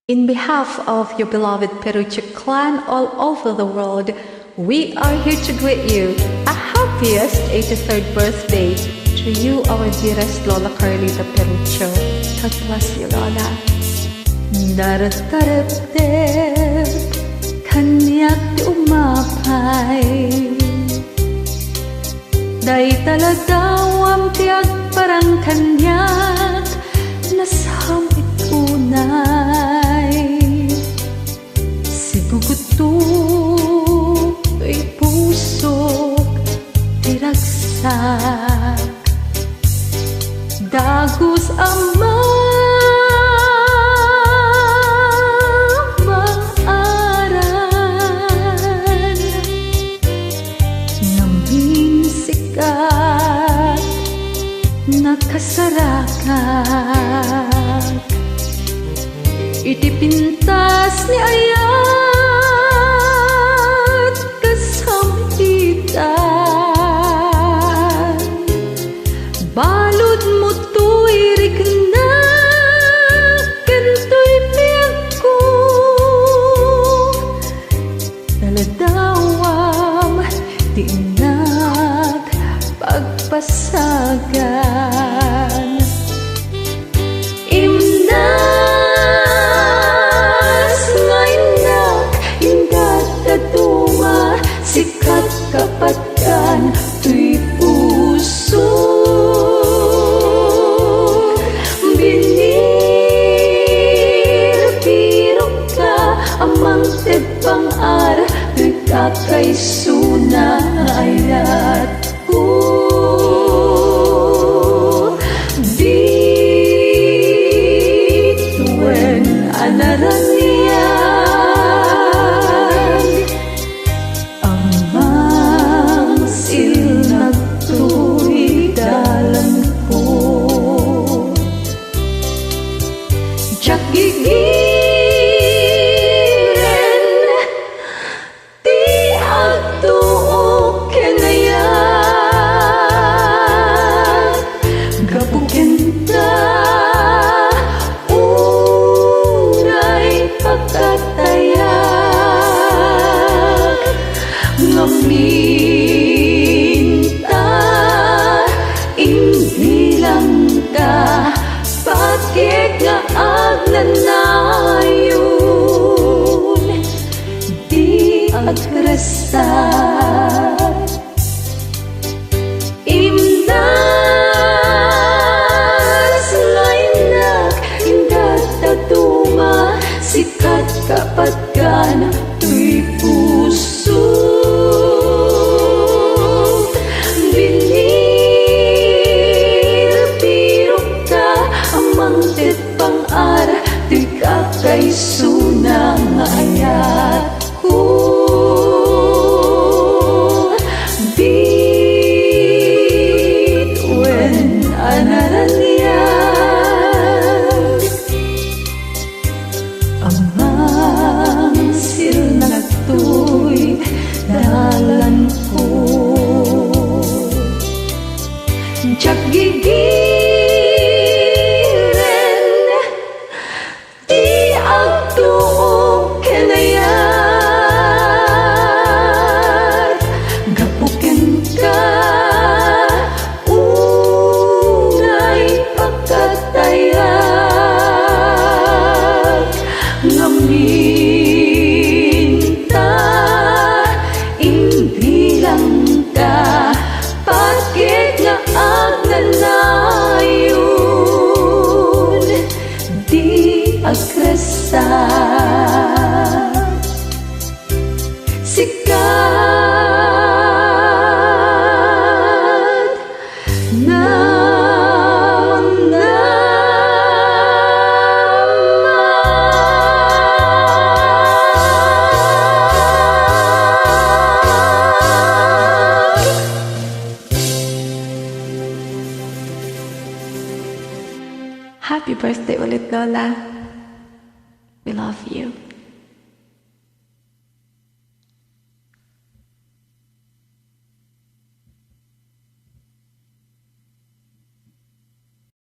In behalf of your beloved Perucho clan all over the world, we are here to greet you a happiest 83rd birthday to you, our dearest Lola Clarita Perucho. God bless you, Lola. DARDAREPDEP kanyak di umapay, day talagawam tiag parang kanyak nasam itunay. Sigugutok ay pusok tiragsak, dagus ama maaran, namin sikat nakasarakat, itipintas ni ayat kasampitan, balod mo to'y rikna kanto'y piyag ko, taladawam tinag pagpasagan. Sikat kapatkan tuy puso, binir pirok ka amang tedpang ara tuy kakay suna ayat ko. Dituen anaraniya gigiren ti agtuok kenayat, gapukenta uray pagkatayak, ngaminta imbilang ka pakik nga agnanayon di agresat. Imnas ngaynak indat tatuma sikat kapatkan tuy puso, binir pirok ka amang tedpang ara tuy kakay sunang ayat ko. Bituen anaraniyan amang silnag tuy dalan ko, jak gigiren ti agtuok kenayat, gapuken ka unay pagkatayak, ngaminta imbilang ka pakik nga agnanayon di agresat. Sikat naman Happy birthday ulit, Lola. We love you.